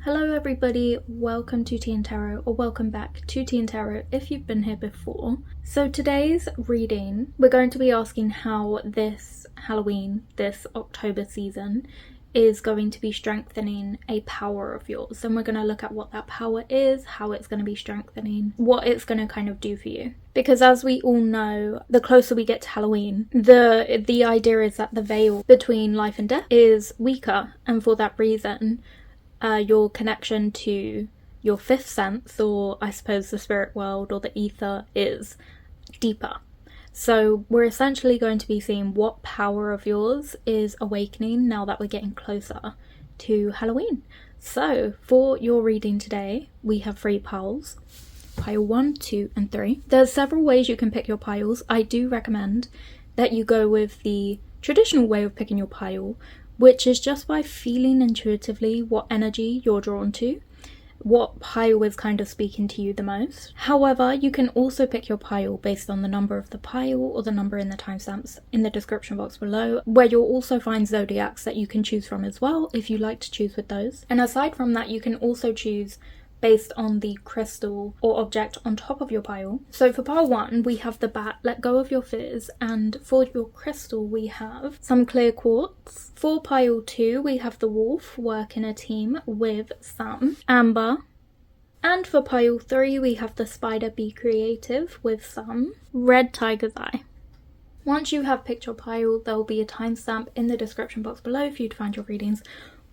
Hello everybody, welcome to TìandTarot, or welcome back to TìandTarot if you've been here before. So today's reading, we're going to be asking how this Halloween, this October season, is going to be strengthening a power of yours. And we're going to look at what that power is, how it's going to be strengthening, what it's going to kind of do for you. Because as we all know, the closer we get to Halloween, the idea is that the veil between life and death is weaker, and for that reason, your connection to your fifth sense, or I suppose the spirit world or the ether, is deeper. So we're essentially going to be seeing what power of yours is awakening now that we're getting closer to Halloween. So for your reading today, we have 3 piles. Pile 1, 2 and 3. There's several ways you can pick your piles. I do recommend that you go with the traditional way of picking your pile, which is just by feeling intuitively what energy you're drawn to, what pile is kind of speaking to you the most. However, you can also pick your pile based on the number of the pile or the number in the timestamps in the description box below, where you'll also find zodiacs that you can choose from as well if you like to choose with those. And aside from that, you can also choose based on the crystal or object on top of your pile. So for pile 1, we have the bat, let go of your fears, and for your crystal we have some clear quartz. For pile 2, we have the wolf, work in a team with some amber. And for pile 3, we have the spider, be creative with some red tiger's eye. Once you have picked your pile, there will be a timestamp in the description box below for you to find your readings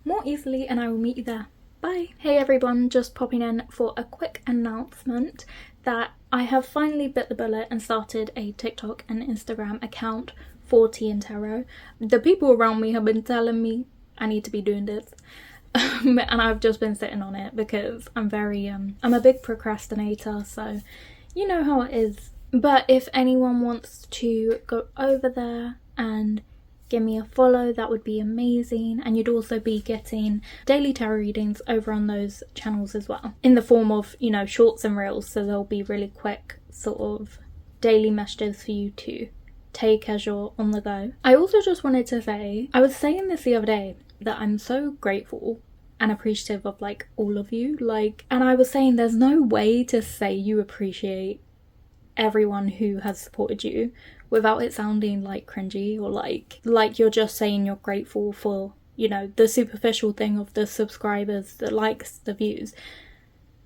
more easily, and I will meet you there. Bye! Hey everyone, just popping in for a quick announcement that I have finally bit the bullet and started a TikTok and Instagram account for TìandTarot. The people around me have been telling me I need to be doing this, and I've just been sitting on it because I'm a big procrastinator, so you know how it is. But if anyone wants to go over there and give me a follow, that would be amazing, and you'd also be getting daily tarot readings over on those channels as well, in the form of, you know, shorts and reels, so they'll be really quick sort of daily messages for you to take as you're on the go. I also just wanted to say, I was saying this the other day, that I'm so grateful and appreciative of like all of you, and I was saying there's no way to say you appreciate everyone who has supported you without it sounding like cringy, or like you're just saying you're grateful for, you know, the superficial thing of the subscribers, the likes, the views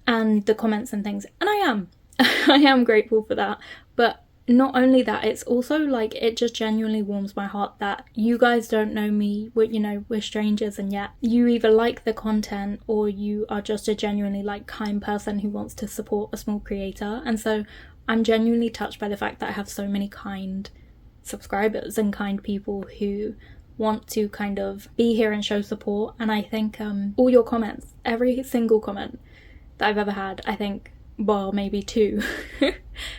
and the comments and things. And I am grateful for that, but not only that, it's also like, it just genuinely warms my heart that you guys don't know me, we're strangers, and yet you either like the content or you are just a genuinely like kind person who wants to support a small creator. And so I'm genuinely touched by the fact that I have so many kind subscribers and kind people who want to kind of be here and show support. And I think all your comments, every single comment that I've ever had, I think, well, maybe 2,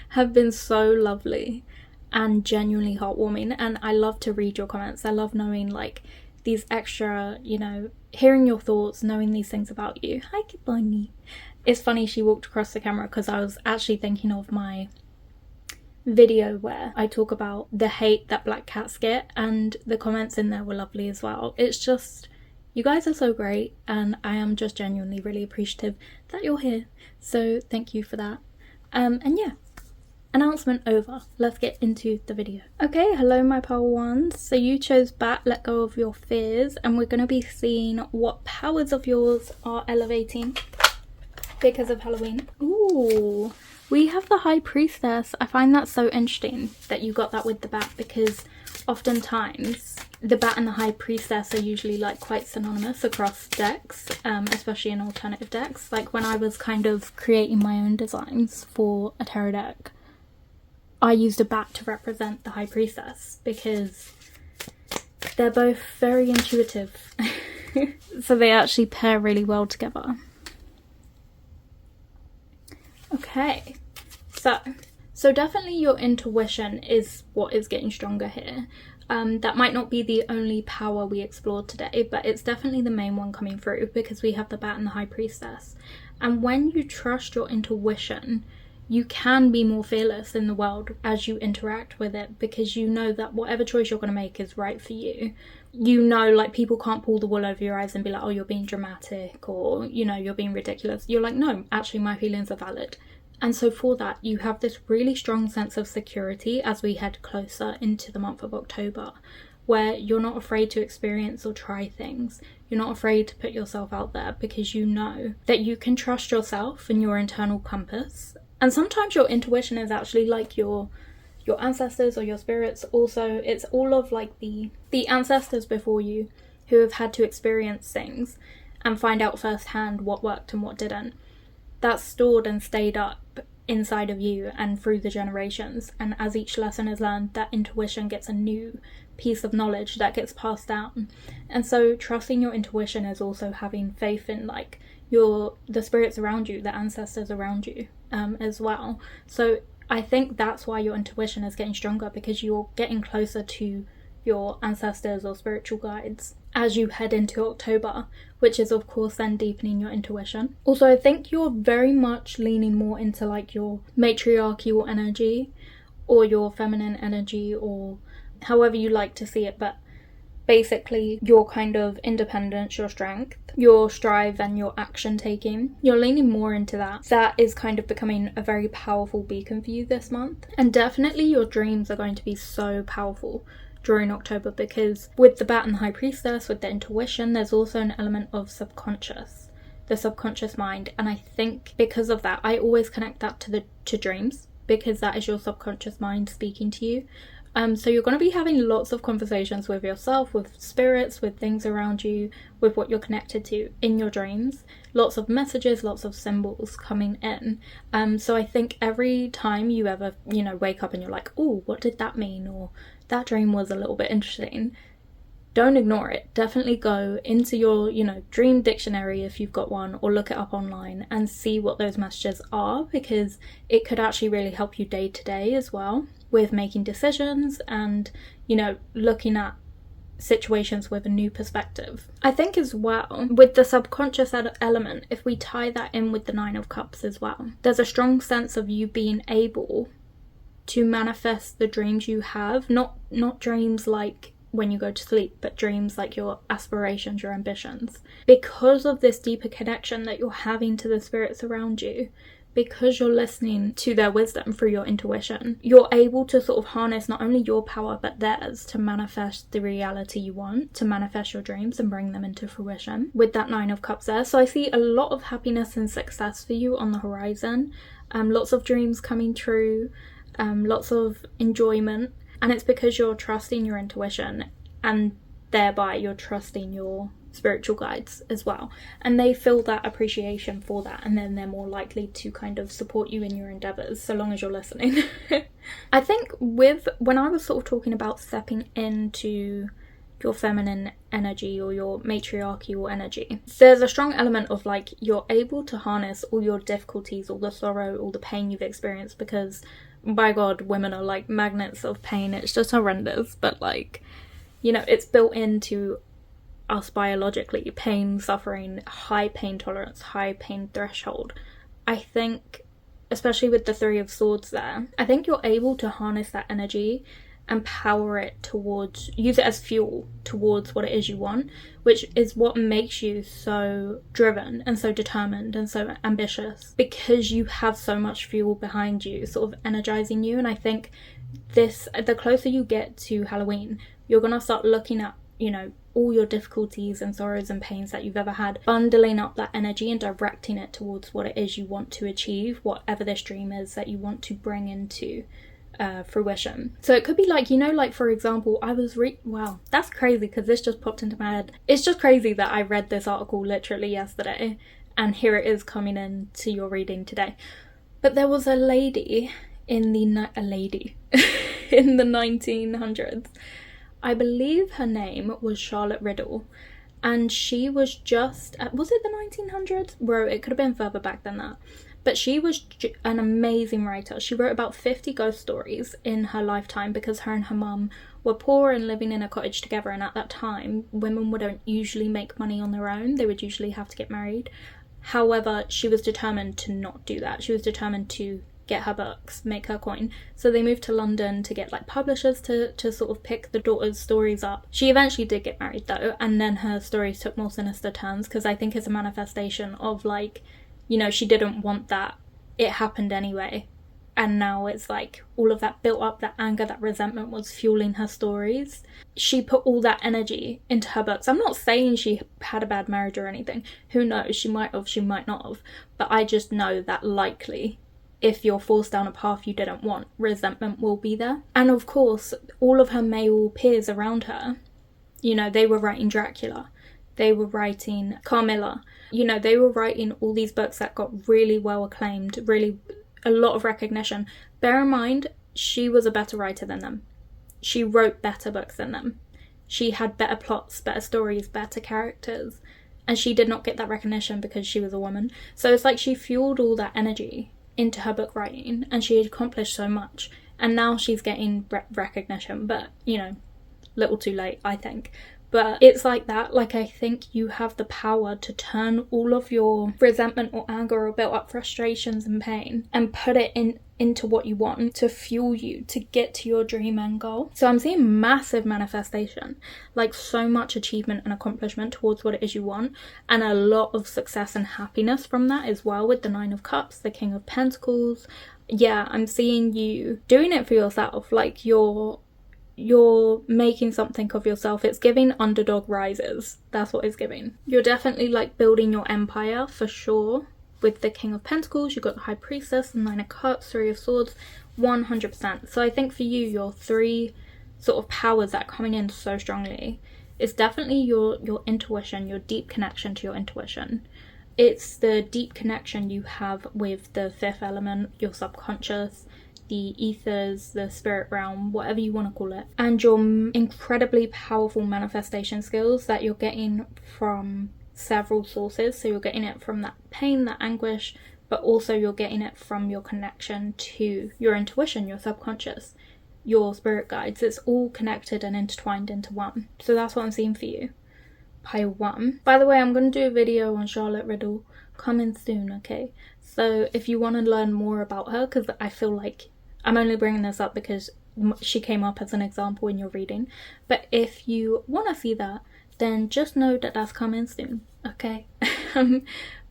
have been so lovely and genuinely heartwarming. And I love to read your comments. I love knowing like these extra, hearing your thoughts, knowing these things about you. Hi, Kibani. It's funny, she walked across the camera because I was actually thinking of my video where I talk about the hate that black cats get, and the comments in there were lovely as well. It's just, you guys are so great, and I am just genuinely really appreciative that you're here. So thank you for that. And yeah, announcement over. Let's get into the video. Okay, hello my pile ones. So you chose bat, let go of your fears, and we're going to be seeing what powers of yours are elevating because of Halloween. Ooh, we have the High Priestess. I find that so interesting that you got that with the bat, because oftentimes the bat and the High Priestess are usually like quite synonymous across decks, especially in alternative decks. Like when I was kind of creating my own designs for a tarot deck, I used a bat to represent the High Priestess because they're both very intuitive. So they actually pair really well together. Okay, so definitely your intuition is what is getting stronger here. That might not be the only power we explored today, but it's definitely the main one coming through because we have the bat and the High Priestess. And when you trust your intuition, you can be more fearless in the world as you interact with it, because you know that whatever choice you're going to make is right for you, you know, like, people can't pull the wool over your eyes and be like, oh, you're being dramatic, or, you know, you're being ridiculous. You're like, no, actually my feelings are valid. And so for that, you have this really strong sense of security as we head closer into the month of October, where you're not afraid to experience or try things. You're not afraid to put yourself out there because you know that you can trust yourself and your internal compass. And sometimes your intuition is actually like your ancestors or your spirits. Also, it's all of like the ancestors before you who have had to experience things and find out firsthand what worked and what didn't. That's stored and stayed up inside of you and through the generations. And as each lesson is learned, that intuition gets a new piece of knowledge that gets passed down. And so trusting your intuition is also having faith in like the spirits around you, the ancestors around you as well. So I think that's why your intuition is getting stronger, because you're getting closer to your ancestors or spiritual guides as you head into October, which is of course then deepening your intuition. Also, I think you're very much leaning more into like your matriarchal energy or your feminine energy, or however you like to see it, but basically your kind of independence, your strength, your strive and your action taking. You're leaning more into that. That is kind of becoming a very powerful beacon for you this month. And definitely your dreams are going to be so powerful during October, because with the Bat and the High Priestess, with the intuition, there's also an element of subconscious, the subconscious mind. And I think because of that, I always connect that to dreams, because that is your subconscious mind speaking to you. So you're going to be having lots of conversations with yourself, with spirits, with things around you, with what you're connected to in your dreams. Lots of messages, lots of symbols coming in. So I think every time you ever, you know, wake up and you're like, oh, what did that mean? Or that dream was a little bit interesting. Don't ignore it. Definitely go into your, you know, dream dictionary if you've got one, or look it up online and see what those messages are, because it could actually really help you day to day as well with making decisions and, you know, looking at situations with a new perspective. I think as well, with the subconscious element, if we tie that in with the Nine of Cups as well, there's a strong sense of you being able to manifest the dreams you have, not dreams like when you go to sleep, but dreams like your aspirations, your ambitions. Because of this deeper connection that you're having to the spirits around you, because you're listening to their wisdom through your intuition, you're able to sort of harness not only your power but theirs to manifest the reality you want, to manifest your dreams and bring them into fruition with that Nine of Cups there. So I see a lot of happiness and success for you on the horizon, lots of dreams coming true, lots of enjoyment, and it's because you're trusting your intuition, and thereby you're trusting your spiritual guides as well, and they feel that appreciation for that, and then they're more likely to kind of support you in your endeavors so long as you're listening. I think when I was sort of talking about stepping into your feminine energy or your matriarchal energy, there's a strong element of like you're able to harness all your difficulties, all the sorrow, all the pain you've experienced, because by God, women are like magnets of pain. It's just horrendous, but like, you know, it's built into us biologically. Pain, suffering, high pain tolerance, high pain threshold. I think, especially with the Three of Swords there, I think you're able to harness that energy and power it towards, use it as fuel towards what it is you want, which is what makes you so driven and so determined and so ambitious, because you have so much fuel behind you sort of energizing you. And I think the closer you get to Halloween, you're gonna start looking at, you know, all your difficulties and sorrows and pains that you've ever had, bundling up that energy and directing it towards what it is you want to achieve, whatever this dream is that you want to bring into fruition. So it could be like, you know, like for example, wow, that's crazy because this just popped into my head. It's just crazy that I read this article literally yesterday, and here it is coming in to your reading today. But there was a lady in the 1900s. I believe her name was Charlotte Riddle, and she was just, was it the 1900s? Bro, it could have been further back than that. But she was an amazing writer. She wrote about 50 ghost stories in her lifetime, because her and her mum were poor and living in a cottage together, and at that time, women wouldn't usually make money on their own. They would usually have to get married. However, she was determined to not do that. She was determined to get her books, make her coin. So they moved to London to get like publishers to sort of pick the daughter's stories up. She eventually did get married though, and then her stories took more sinister turns, because I think it's a manifestation of like, you know, she didn't want that. It happened anyway. And now it's like all of that built up, that anger, that resentment was fueling her stories. She put all that energy into her books. I'm not saying she had a bad marriage or anything. Who knows? She might have, she might not have. But I just know that likely, if you're forced down a path you didn't want, resentment will be there. And of course, all of her male peers around her, you know, they were writing Dracula. They were writing Carmilla. You know, they were writing all these books that got really well acclaimed, really a lot of recognition. Bear in mind, she was a better writer than them. She wrote better books than them. She had better plots, better stories, better characters. And she did not get that recognition because she was a woman. So it's like she fueled all that energy into her book writing, and she had accomplished so much. And now she's getting recognition, but, you know, little too late, I think. But it's like that. Like, I think you have the power to turn all of your resentment or anger or built up frustrations and pain and put it into what you want to fuel you to get to your dream end goal. So I'm seeing massive manifestation, like so much achievement and accomplishment towards what it is you want, and a lot of success and happiness from that as well, with the 9 of Cups, the King of Pentacles. Yeah, I'm seeing you doing it for yourself. Like, you're making something of yourself. It's giving underdog rises. That's what it's giving. You're definitely like building your empire for sure. With the King of Pentacles, you've got the High Priestess, the 9 of Cups, 3 of Swords, 100%. So I think for you, your 3 sort of powers that are coming in so strongly is definitely your intuition, your deep connection to your intuition. It's the deep connection you have with the 5th element, your subconscious, the ethers, the spirit realm, whatever you want to call it, and your incredibly powerful manifestation skills that you're getting from several sources. So you're getting it from that pain, that anguish, but also you're getting it from your connection to your intuition, your subconscious, your spirit guides. It's all connected and intertwined into one. So that's what I'm seeing for you. Pile 1. By the way, I'm going to do a video on Charlotte Riddle coming soon, okay? So if you want to learn more about her, because I feel like I'm only bringing this up because she came up as an example in your reading. But if you want to see that, then just know that that's coming soon, okay?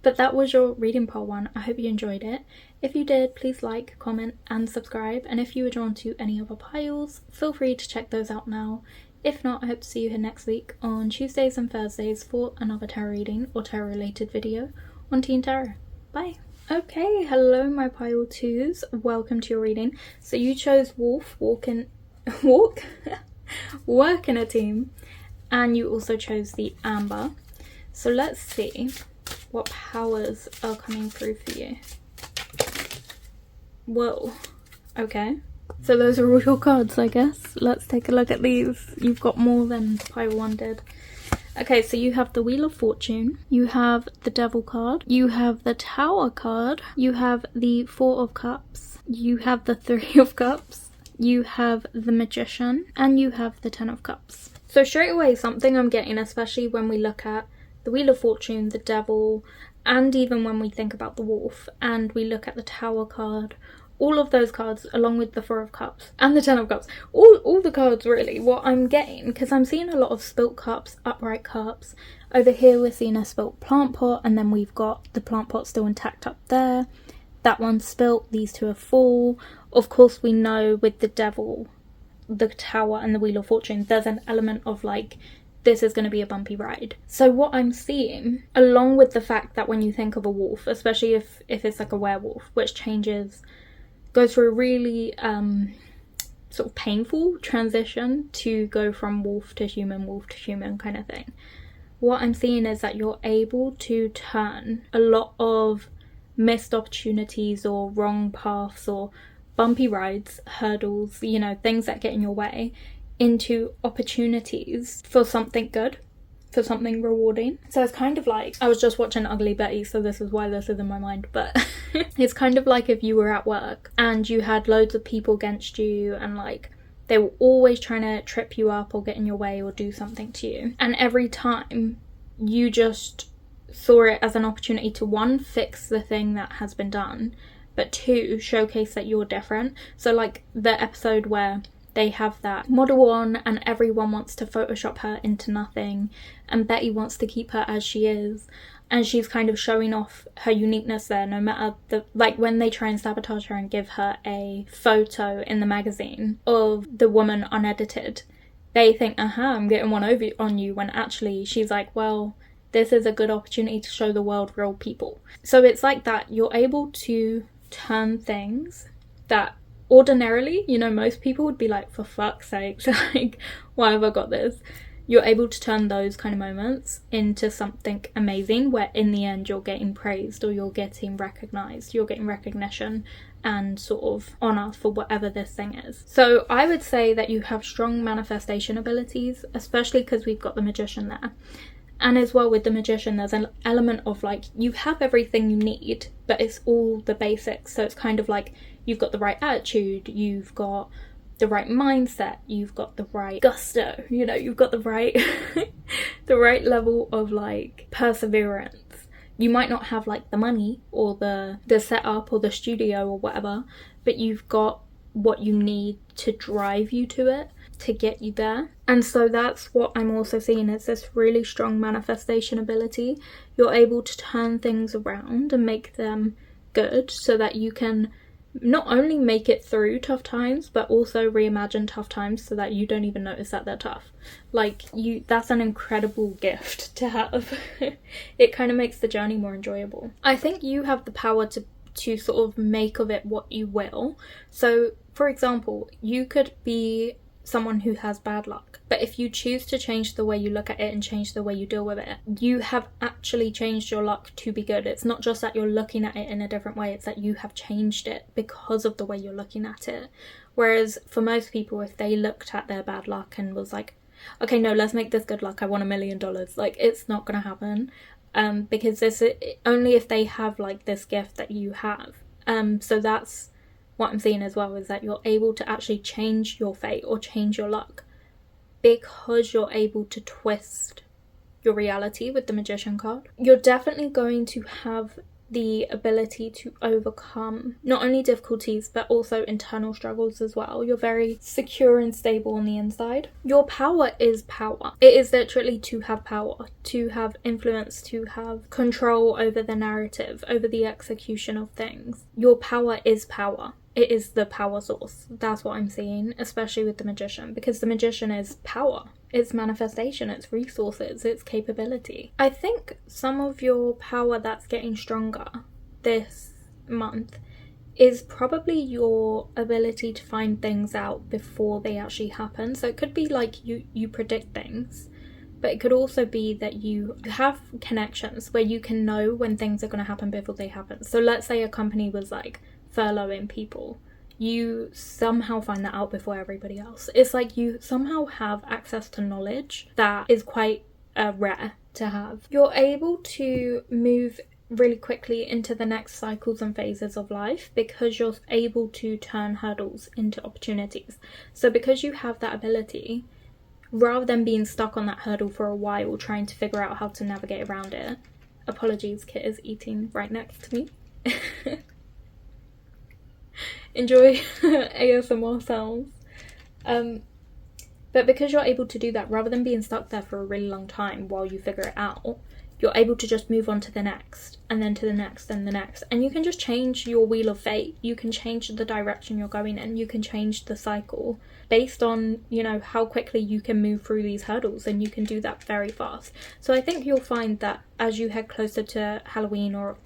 But that was your reading part 1. I hope you enjoyed it. If you did, please like, comment and subscribe. And if you were drawn to any other piles, feel free to check those out now. If not, I hope to see you here next week on Tuesdays and Thursdays for another tarot reading or tarot related video on TìandTarot. Bye! Okay, hello my pile 2s, welcome to your reading. So you chose Wolf, work in a team, and you also chose the Amber. So let's see what powers are coming through for you. Whoa, okay. So those are all your cards, I guess. Let's take a look at these. You've got more than pile 1 did. Okay, so you have the Wheel of Fortune, you have the Devil card, you have the Tower card, you have the 4 of Cups, you have the 3 of Cups, you have the Magician, and you have the 10 of Cups. So straight away, something I'm getting, especially when we look at the Wheel of Fortune, the Devil, and even when we think about the Wolf, and we look at the Tower card, all of those cards, along with the 4 of Cups and the 10 of Cups, all the cards really, what I'm getting, because I'm seeing a lot of spilt cups, upright cups. Over here we're seeing a spilt plant pot, and then we've got the plant pot still intact up there. That one's spilt, these 2 are full. Of course we know with the Devil, the Tower and the Wheel of Fortune, there's an element of like, this is going to be a bumpy ride. So what I'm seeing, along with the fact that when you think of a wolf, especially if it's like a werewolf, which goes through a really sort of painful transition to go from wolf to human kind of thing. What I'm seeing is that you're able to turn a lot of missed opportunities or wrong paths or bumpy rides, hurdles, you know, things that get in your way, into opportunities for something good, for something rewarding. So it's kind of like, I was just watching Ugly Betty, so this is why this is in my mind, but it's kind of like if you were at work and you had loads of people against you, and like they were always trying to trip you up or get in your way or do something to you, and every time you just saw it as an opportunity to, 1, fix the thing that has been done, but 2, showcase that you're different. So like the episode where they have that model on and everyone wants to Photoshop her into nothing, and Betty wants to keep her as she is, and she's kind of showing off her uniqueness there, no matter like when they try and sabotage her and give her a photo in the magazine of the woman unedited, they think, I'm getting one over on you, when actually she's like, well, this is a good opportunity to show the world real people. So it's like that, you're able to turn things that ordinarily, most people would be like, for fuck's sake, like, why have I got this? You're able to turn those kind of moments into something amazing, where in the end you're getting praised, or you're getting recognised, you're getting recognition and sort of honour for whatever this thing is. So I would say that you have strong manifestation abilities, especially because we've got the Magician there. And as well with the Magician, there's an element of like, you have everything you need, but it's all the basics. So it's kind of like, you've got the right attitude, you've got the right mindset, you've got the right gusto, you've got the right the right level of like perseverance. You might not have like the money or the setup or the studio or whatever, but you've got what you need to drive you to it, to get you there. And so that's what I'm also seeing, is this really strong manifestation ability. You're able to turn things around and make them good, so that you can not only make it through tough times, but also reimagine tough times so that you don't even notice that they're tough. Like, that's an incredible gift to have. It kind of makes the journey more enjoyable. I think you have the power to sort of make of it what you will. So for example, you could be someone who has bad luck, but if you choose to change the way you look at it and change the way you deal with it, you have actually changed your luck to be good. It's not just that you're looking at it in a different way, it's that you have changed it because of the way you're looking at it. Whereas for most people, if they looked at their bad luck and was like, okay, no, let's make this good luck, I want $1 million, like, it's not gonna happen. Because this is only if they have like this gift that you have. So that's what I'm seeing as well, is that you're able to actually change your fate or change your luck because you're able to twist your reality with the Magician card. You're definitely going to have the ability to overcome not only difficulties but also internal struggles as well. You're very secure and stable on the inside. Your power is power. It is literally to have power, to have influence, to have control over the narrative, over the execution of things. Your power is power. It is the power source. That's what I'm seeing, especially with the Magician, because the Magician is power. It's manifestation, it's resources, it's capability. I think some of your power that's getting stronger this month is probably your ability to find things out before they actually happen. So it could be like you predict things, but it could also be that you have connections where you can know when things are going to happen before they happen. So let's say a company was like furloughing people. You somehow find that out before everybody else. It's like you somehow have access to knowledge that is quite rare to have. You're able to move really quickly into the next cycles and phases of life because you're able to turn hurdles into opportunities. So because you have that ability, rather than being stuck on that hurdle for a while trying to figure out how to navigate around it. Apologies, Kit is eating right next to me. Enjoy ASMR sounds. But because you're able to do that, rather than being stuck there for a really long time while you figure it out, you're able to just move on to the next, and then to the next, and the next. And you can just change your wheel of fate. You can change the direction you're going in. You can change the cycle based on, how quickly you can move through these hurdles, and you can do that very fast. So I think you'll find that as you head closer to Halloween or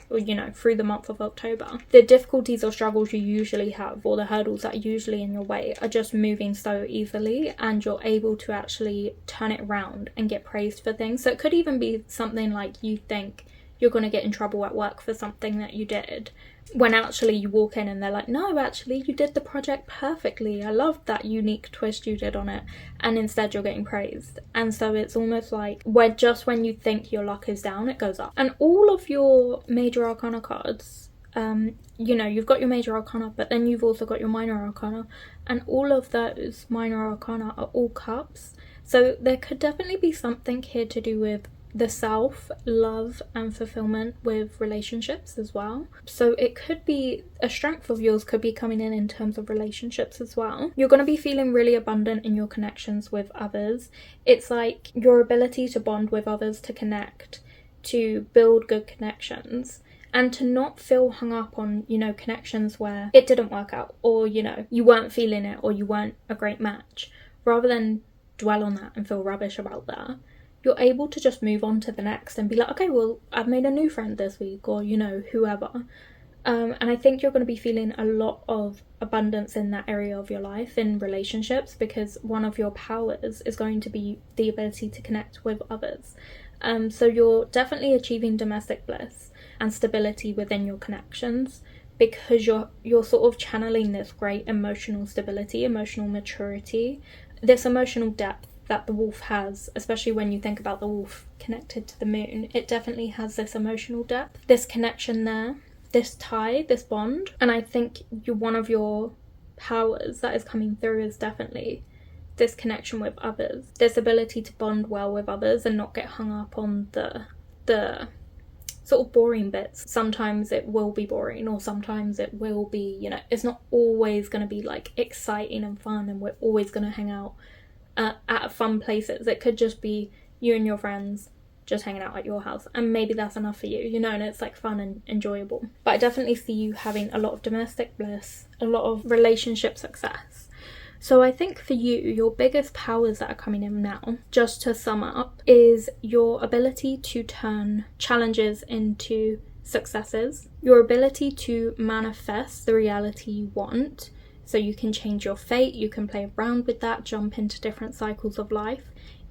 through the month of October, the difficulties or struggles you usually have, or the hurdles that are usually in your way, are just moving so easily, and you're able to actually turn it around and get praised for things. So it could even be something like you think you're going to get in trouble at work for something that you did, when actually you walk in and they're like, no, actually you did the project perfectly, I loved that unique twist you did on it, and instead you're getting praised. And so it's almost like when you think your luck is down, it goes up. And all of your major arcana cards, you've got your major arcana, but then you've also got your minor arcana, and all of those minor arcana are all cups. So there could definitely be something here to do with the self, love and fulfillment with relationships as well. So it could be a strength of yours could be coming in terms of relationships as well. You're going to be feeling really abundant in your connections with others. It's like your ability to bond with others, to connect, to build good connections, and to not feel hung up on, you know, connections where it didn't work out, or, you know, you weren't feeling it, or you weren't a great match. Rather than dwell on that and feel rubbish about that, you're able to just move on to the next and be like, okay, well, I've made a new friend this week, or, you know, whoever. And I think you're going to be feeling a lot of abundance in that area of your life, in relationships, because one of your powers is going to be the ability to connect with others. So you're definitely achieving domestic bliss and stability within your connections, because you're sort of channeling this great emotional stability, emotional maturity, this emotional depth that the wolf has, especially when you think about the wolf connected to the moon. It definitely has this emotional depth, this connection there, this tie, this bond. And I think one of your powers that is coming through is definitely this connection with others, this ability to bond well with others and not get hung up on the sort of boring bits. Sometimes it will be boring, or sometimes it will be, you know, it's not always going to be like exciting and fun and we're always going to hang out at fun places. It could just be you and your friends just hanging out at your house, and maybe that's enough for you, you know, and it's like fun and enjoyable. But I definitely see you having a lot of domestic bliss, a lot of relationship success. So I think for you, your biggest powers that are coming in now, just to sum up, is your ability to turn challenges into successes, your ability to manifest the reality you want, so you can change your fate, you can play around with that, jump into different cycles of life,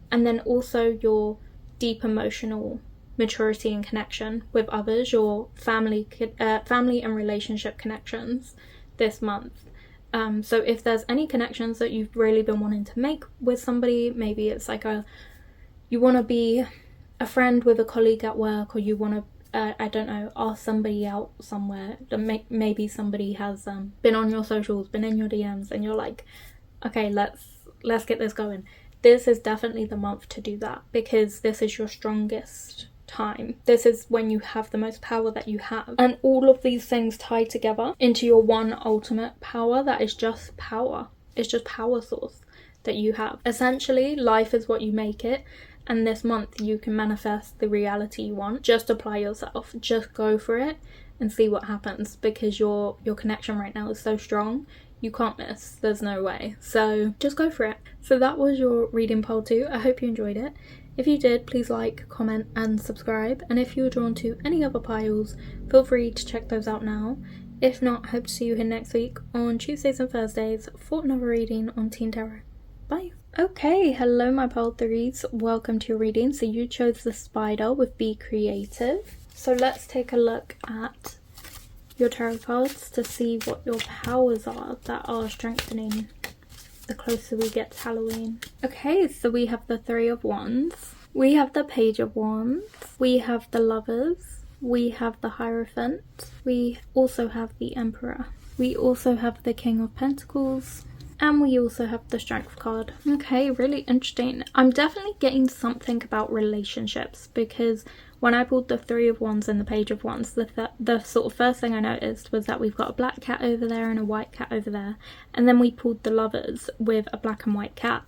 and then also your deep emotional maturity and connection with others, your family and relationship connections this month. So if there's any connections that you've really been wanting to make with somebody, maybe it's like you want to be a friend with a colleague at work, or you want to I don't know, ask somebody out somewhere, maybe somebody has been on your socials, been in your DMs, and you're like, okay, let's get this going. This is definitely the month to do that, because this is your strongest time. This is when you have the most power that you have, and all of these things tie together into your one ultimate power that is just power. It's just power source that you have. Essentially, life is what you make it. And this month you can manifest the reality you want. Just apply yourself, just go for it and see what happens, because your connection right now is so strong, you can't miss, there's no way. So just go for it. So that was your reading poll 2. I hope you enjoyed it. If you did, please like, comment and subscribe, and if you're drawn to any other piles, feel free to check those out now. If not, I hope to see you here next week on Tuesdays and Thursdays for another reading on TìandTarot. Bye. Okay, hello my pile 3s, welcome to your reading. So you chose the spider with Be Creative. So let's take a look at your tarot cards to see what your powers are that are strengthening the closer we get to Halloween. Okay, so we have the 3 of Wands, we have the Page of Wands, we have the Lovers, we have the Hierophant, we also have the Emperor, we also have the King of Pentacles, and we also have the Strength card. Okay, really interesting. I'm definitely getting something about relationships, because when I pulled the 3 of Wands and the Page of Wands, the sort of first thing I noticed was that we've got a black cat over there and a white cat over there. And then we pulled the Lovers with a black and white cat,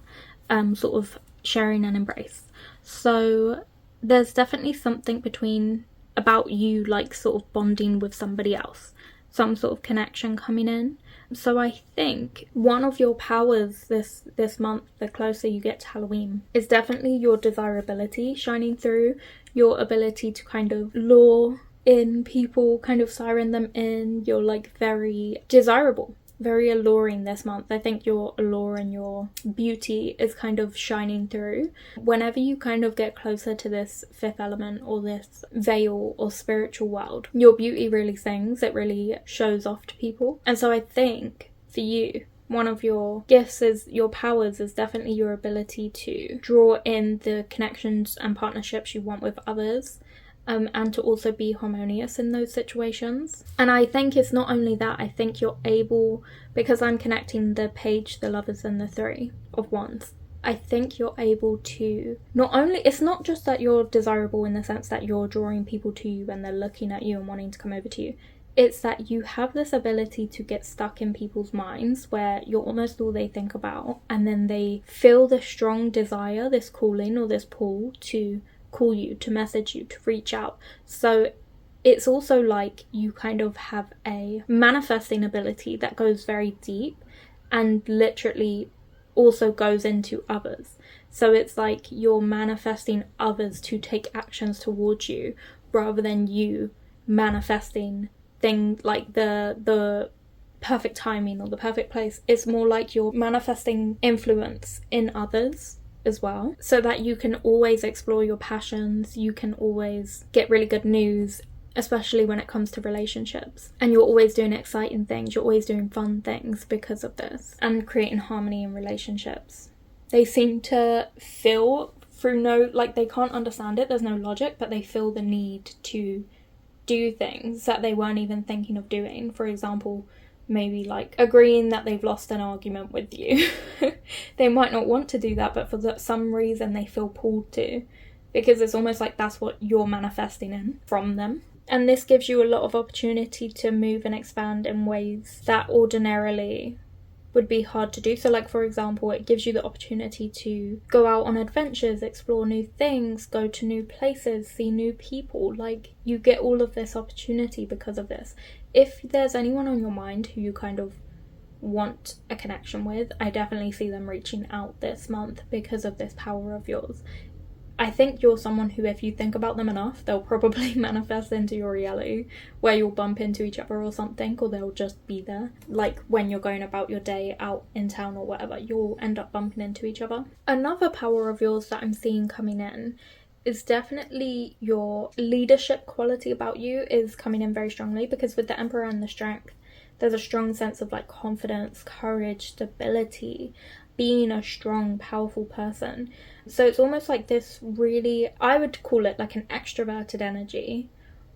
sort of sharing an embrace. So there's definitely something about you, like sort of bonding with somebody else. Some sort of connection coming in. So I think one of your powers this month, the closer you get to Halloween, is definitely your desirability shining through, your ability to kind of lure in people, kind of siren them in. You're like very desirable, very alluring this month. I think your allure and your beauty is kind of shining through. Whenever you kind of get closer to this 5th element or this veil or spiritual world, your beauty really sings, it really shows off to people. And so I think for you, one of your gifts is your powers is definitely your ability to draw in the connections and partnerships you want with others. And to also be harmonious in those situations. And I think it's not only that, I think you're able, because I'm connecting the Page, the Lovers and the 3 of Wands, I think you're able to it's not just that you're desirable in the sense that you're drawing people to you and they're looking at you and wanting to come over to you. It's that you have this ability to get stuck in people's minds where you're almost all they think about, and then they feel this strong desire, this calling or this pull to call you, to message you, to reach out. So it's also like you kind of have a manifesting ability that goes very deep and literally also goes into others. So it's like you're manifesting others to take actions towards you rather than you manifesting thing like the perfect timing or the perfect place. It's more like you're manifesting influence in others as well, so that you can always explore your passions, you can always get really good news, especially when it comes to relationships, and you're always doing exciting things, you're always doing fun things because of this, and creating harmony in relationships. They seem to feel through they can't understand it, there's no logic, but they feel the need to do things that they weren't even thinking of doing. For example, maybe like agreeing that they've lost an argument with you. They might not want to do that, but for some reason they feel pulled to, because it's almost like that's what you're manifesting in from them. And this gives you a lot of opportunity to move and expand in ways that ordinarily would be hard to do. So like, for example, it gives you the opportunity to go out on adventures, explore new things, go to new places, see new people. Like, you get all of this opportunity because of this. If there's anyone on your mind who you kind of want a connection with, I definitely see them reaching out this month because of this power of yours. I think you're someone who, if you think about them enough, they'll probably manifest into your reality, where you'll bump into each other or something, or they'll just be there. Like when you're going about your day out in town or whatever, you'll end up bumping into each other. Another power of yours that I'm seeing coming in is definitely your leadership quality about you is coming in very strongly, because with the Emperor and the Strength, there's a strong sense of like confidence, courage, stability, being a strong, powerful person. So it's almost like this really, I would call it like an extroverted energy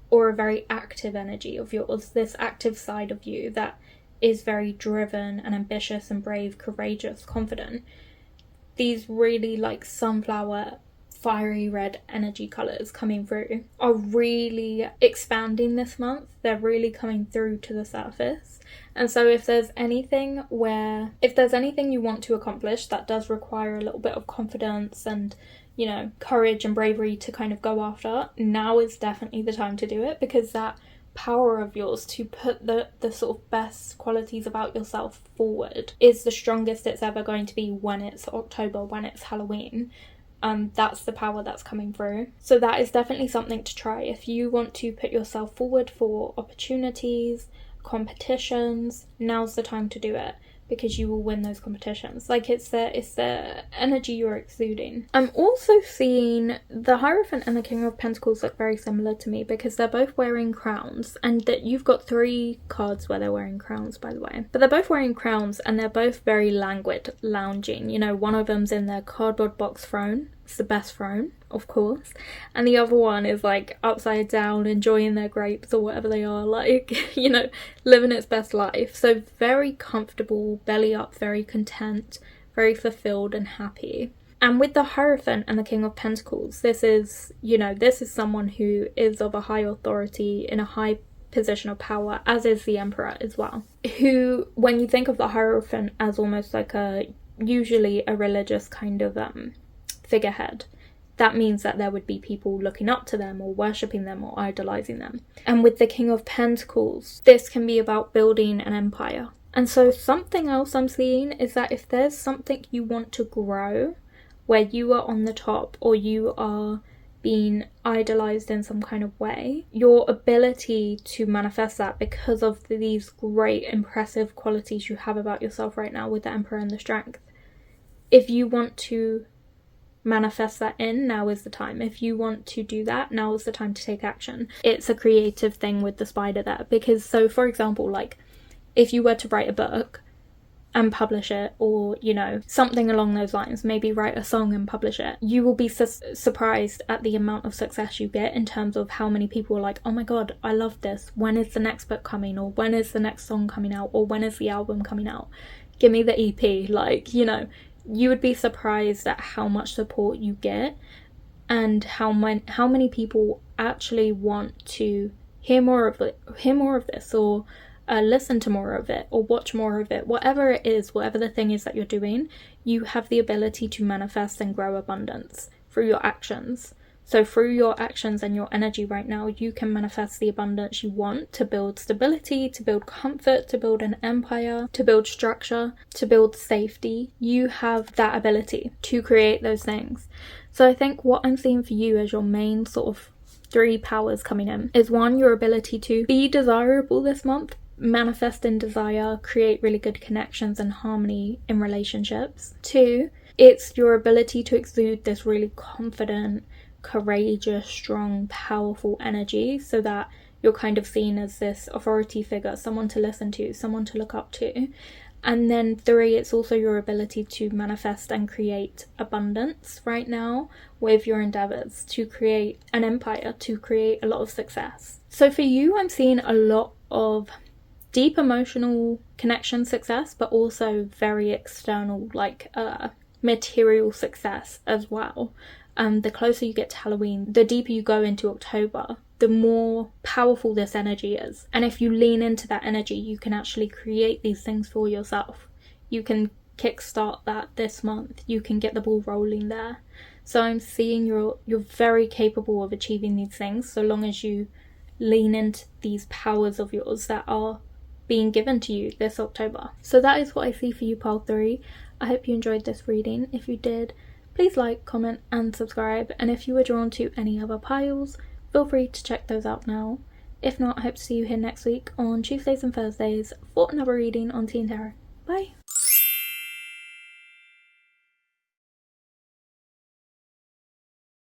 or a very active energy of yours, this active side of you that is very driven and ambitious and brave, courageous, confident. These really like sunflower, fiery red energy colours coming through are really expanding this month. They're really coming through to the surface. And so if there's anything you want to accomplish that does require a little bit of confidence and, you know, courage and bravery to kind of go after, now is definitely the time to do it, because that power of yours to put the sort of best qualities about yourself forward is the strongest it's ever going to be when it's October, when it's Halloween. That's the power that's coming through. So that is definitely something to try. If you want to put yourself forward for opportunities, competitions, now's the time to do it, because you will win those competitions. Like, it's the energy you're exuding. I'm also seeing the Hierophant and the King of Pentacles look very similar to me, because they're both wearing crowns, and that you've got 3 cards where they're wearing crowns, by the way. But they're both wearing crowns, and they're both very languid, lounging. You know, one of them's in their cardboard box throne. It's the best throne, of course. And the other one is like upside down, enjoying their grapes or whatever they are, like, you know, living its best life. So very comfortable, belly up, very content, very fulfilled and happy. And with the Hierophant and the King of Pentacles, this is someone who is of a high authority, in a high position of power, as is the Emperor as well. Who, when you think of the Hierophant as almost like usually a religious kind of figurehead, that means that there would be people looking up to them or worshipping them or idolizing them. And with the King of Pentacles, this can be about building an empire. And so something else I'm seeing is that if there's something you want to grow, where you are on the top or you are being idolized in some kind of way, your ability to manifest that because of these great impressive qualities you have about yourself right now with the Emperor and the Strength, if you want to manifest that in, now is the time. If you want to do that, now is the time to take action. It's a creative thing with the spider there, because, so for example, like if you were to write a book and publish it, or, you know, something along those lines, maybe write a song and publish it, you will be surprised at the amount of success you get in terms of how many people are like, oh my god, I love this, when is the next book coming, or when is the next song coming out, or when is the album coming out, give me the EP. Like, you know, you would be surprised at how much support you get and how many people actually want to hear more of this, or listen to more of it, or watch more of it. Whatever it is, whatever the thing is that you're doing, you have the ability to manifest and grow abundance through your actions. So through your actions and your energy right now, you can manifest the abundance you want to build stability, to build comfort, to build an empire, to build structure, to build safety. You have that ability to create those things. So I think what I'm seeing for you as your main sort of 3 powers coming in is 1, your ability to be desirable this month, manifest in desire, create really good connections and harmony in relationships. 2, it's your ability to exude this really confident, courageous, strong, powerful energy, so that you're kind of seen as this authority figure, someone to listen to, someone to look up to. And then 3, it's also your ability to manifest and create abundance right now with your endeavors, to create an empire, to create a lot of success. So for you, I'm seeing a lot of deep emotional connection success, but also very external, like material success as well. The closer you get to Halloween, the deeper you go into October, the more powerful this energy is. And if you lean into that energy, you can actually create these things for yourself. You can kickstart that this month. You can get the ball rolling there. So I'm seeing you're very capable of achieving these things, so long as you lean into these powers of yours that are being given to you this October. So that is what I see for you, pile 3. I hope you enjoyed this reading. If you did, please like, comment and subscribe, and if you were drawn to any other piles, feel free to check those out now. If not, I hope to see you here next week on Tuesdays and Thursdays for another reading on TìandTarot. Bye!